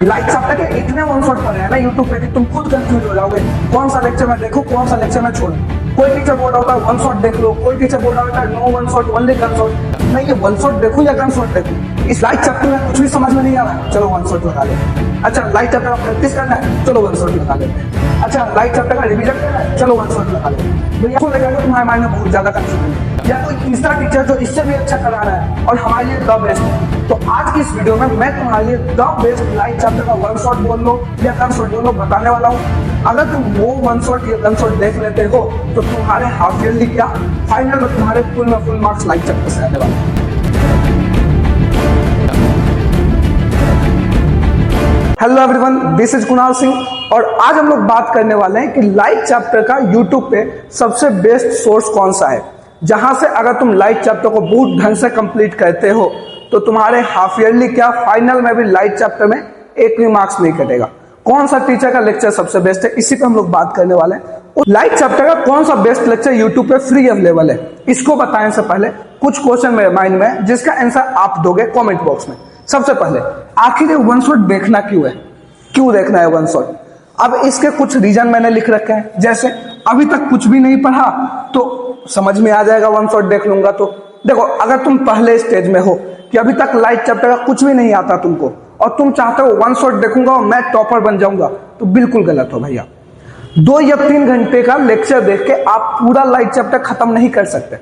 Likes अब तक इतने वन शॉट पड़े हैं ना यूट्यूब पे कि तुम खुद कंफ्यूज हो जाओगे कौन सा लेक्चर में देखो कौन सा लेक्चर में छोड़ो। कोई टीचर बोल रहा होता है वन शॉट देख लो, कोई टीचर बोल रहा होता है no one shot only gun shot. मैं ये वन शॉट देखूं या गन शॉट देखूं? इस लाइक चैप्टर में कुछ भी समझ में नहीं आ रहा है, चलो वन शॉट लगा लेते हैं। अच्छा लाइक चैप्टर का प्रैक्टिस करना है, चलो वन शॉट लगा लेते हैं। अच्छा लाइक चैप्टर का रिवीजन करना है, चलो वन शॉट लगा लेते हैं। भैया को लगेगा तुम्हारे माइंड में बहुत ज्यादा कंफ्यूजन है या कोई तीसरा टीचर जो इससे भी अच्छा करा रहा है और हमारे लिए द बेस्ट है। तो आज की इस वीडियो में मैं तुम्हारे लिए द बेस्ट लाइक चैप्टर का वन शॉट बोल लो या गन शॉट बोल लो बताने वाला हूँ। अगर तुम वो वन शॉट या गन शॉट देख लेते हो तो तुम्हारे हाफ ईयरली क्या फाइनल में तुम्हारे फुल में फुल मार्क्स लाइक चैप्टर से आने वाले। Hello everyone, this is Kunal Singh और आज हम लोग बात करने वाले हैं कि लाइक चैप्टर का यूट्यूब पे सबसे बेस्ट सोर्स कौन सा है, जहां से अगर तुम लाइक चैप्टर को बहुत ढंग से कंप्लीट करते हो तो तुम्हारे हाफ ईयरली क्या फाइनल में भी लाइक चैप्टर में एक भी मार्क्स नहीं कटेगा। कौन सा टीचर का लेक्चर सबसे बेस्ट है, इसी पे हम लोग बात करने वाले हैं। लाइक चैप्टर का कौन सा बेस्ट लेक्चर यूट्यूब पे फ्री अवेलेबल है, इसको बताने से पहले कुछ क्वेश्चन मेरे माइंड में है जिसका आंसर आप दोगे कमेंट बॉक्स में। सबसे पहले आखिर वन शॉट देखना क्यों है, क्यों देखना है वन शॉट? अब इसके कुछ रीजन मैंने लिख रखे हैं, जैसे अभी तक कुछ भी नहीं पढ़ा तो समझ में आ जाएगा वन शॉट देख लूंगा। तो देखो, अगर तुम पहले स्टेज में हो कि अभी तक लाइक चैप्टर का कुछ भी नहीं आता तुमको और तुम चाहते हो वन शॉट देखूंगा और मैं टॉपर बन जाऊंगा, तो बिल्कुल गलत हो भैया। 2 या 3 घंटे का लेक्चर देख के आप पूरा लाइक चैप्टर खत्म नहीं कर सकते।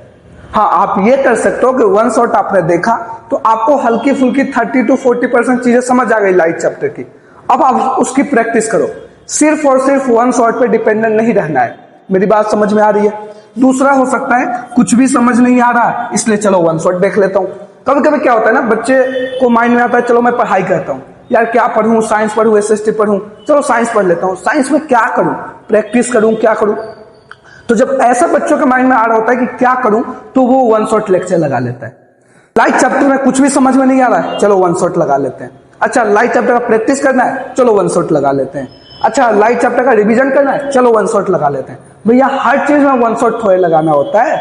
हाँ, आप ये कर सकते हो कि वन शॉट आपने देखा तो आपको हल्की फुल्की 30 to 40% चीजें समझ आ गई लाइक चैप्टर की। अब आप उसकी प्रैक्टिस करो, सिर्फ और सिर्फ वन शॉट पे डिपेंडेंट नहीं रहना है। मेरी बात समझ में आ रही है? दूसरा हो सकता है कुछ भी समझ नहीं आ रहा इसलिए चलो वन शॉट देख लेता हूँ। कभी कभी क्या होता है ना, बच्चे को माइंड में आता है चलो मैं पढ़ाई करता हूँ, यार क्या पढ़ूं, साइंस पढ़ूं एसएसटी पढ़ूं, चलो साइंस पढ़ लेता हूँ, साइंस में क्या करूं, प्रैक्टिस करूं, क्या करूं। तो जब ऐसा बच्चों के माइंड में आ रहा होता है कि क्या करूं, तो वो वन शॉट लेक्चर लगा लेता है। लाइक चैप्टर में कुछ भी समझ में नहीं आ रहा है, चलो वन शॉट लगा लेते हैं। अच्छा लाइक चैप्टर का प्रैक्टिस करना है, चलो वन शॉट लगा लेते हैं। अच्छा लाइक चैप्टर का रिवीजन करना है, चलो वन शॉट लगा लेते हैं। भैया हर चीज में वन शॉट थोड़े लगाना होता है,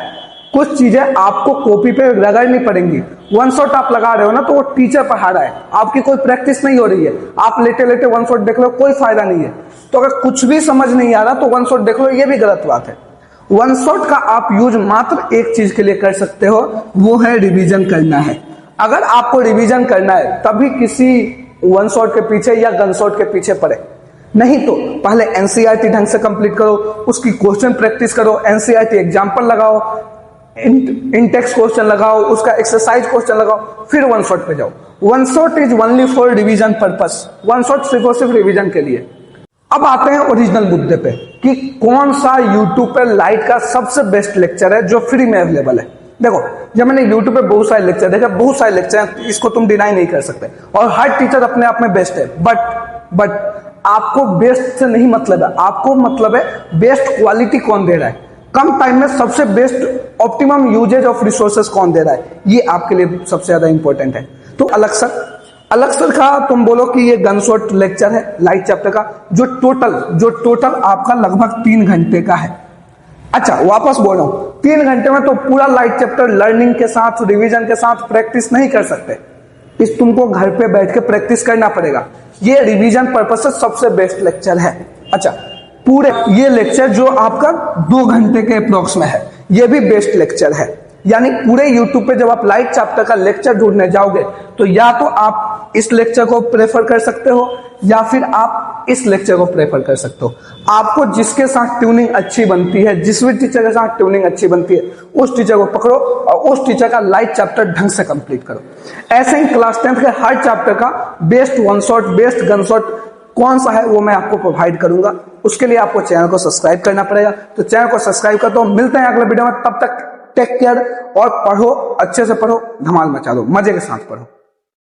कुछ चीजें आपको कॉपी पे लगानी पड़ेंगी। वन शॉट आप लगा रहे हो ना तो वो टीचर पढ़ा रहा है, आपकी कोई प्रैक्टिस नहीं हो रही है, आप लेटे लेटे वन शॉट देख लो, कोई फायदा नहीं है। तो अगर कुछ भी समझ नहीं आ रहा तो वन शॉट देख लो, ये भी गलत बात है। वन शॉट का आप यूज मात्र एक चीज के लिए कर सकते हो, वो है रिवीजन करना है। अगर आपको रिवीजन करना है तभी किसी वन शॉट के पीछे या गन शॉट के पीछे पड़े, नहीं तो पहले एनसीईआरटी ढंग से कंप्लीट करो, उसकी क्वेश्चन प्रैक्टिस करो, एनसीईआरटी एग्जाम्पल लगाओ, इंटेक्स क्वेश्चन लगाओ, उसका एक्सरसाइज क्वेश्चन लगाओ, फिर वन शॉट पे जाओ। One shot is only for revision purpose, one shot सिर्फ और सिर्फ रिवीजन के लिए। अब आते हैं ओरिजिनल मुद्दे पे कि कौन सा यूट्यूब पे लाइक का सबसे बेस्ट लेक्चर है जो फ्री में अवेलेबल है। देखो, जब मैंने यूट्यूब पे बहुत सारे लेक्चर देखे, बहुत सारे लेक्चर हैं, इसको तुम डिनाई नहीं कर सकते और हर टीचर अपने आप में बेस्ट है, बट आपको बेस्ट से नहीं मतलब है, आपको मतलब है बेस्ट क्वालिटी कौन दे रहा है, कम टाइम में सबसे best optimum usages of resources कौन दे रहा है, ये आपके लिए सबसे ज्यादा इंपॉर्टेंट है। तो अलग सर का तुम बोलो कि ये गन शॉट लेक्चर है लाइक चैप्टर का जो टोटल आपका लगभग 3 घंटे का है। अच्छा वापस बोल रहा हूं, 3 घंटे में तो पूरा लाइक चैप्टर लर्निंग के साथ, रिवीजन के साथ प्रैक्टिस नहीं कर सकते, इस तुमको घर पे बैठ के प्रैक्टिस करना पड़ेगा। ये रिवीजन पर्पस से सबसे बेस्ट लेक्चर है। अच्छा पूरे ये लेक्चर जो आपका 2 घंटे के अप्रोक्स में है, ये भी बेस्ट लेक्चर है। यानी पूरे YouTube पे जब आप लाइक चैप्टर का लेक्चर ढूंढने जाओगे तो या तो आप इस लेक्चर को प्रेफर कर सकते हो या फिर आप इस लेक्चर को प्रेफर कर सकते हो। आपको जिसके साथ ट्यूनिंग अच्छी बनती है, जिस भी टीचर के साथ ट्यूनिंग अच्छी बनती है, उस टीचर को पकड़ो और उस टीचर का लाइक चैप्टर ढंग से कंप्लीट करो। ऐसे ही क्लास 10th के हर चैप्टर का best one shot, best gun shot कौन सा है वो मैं आपको प्रोवाइड करूंगा। उसके लिए आपको चैनल को सब्सक्राइब करना पड़ेगा, तो चैनल को सब्सक्राइब कर दो। मिलते हैं अगले वीडियो में, तब तक टेक केयर और पढ़ो, अच्छे से पढ़ो, धमाल मचा दो, मजे के साथ पढ़ो।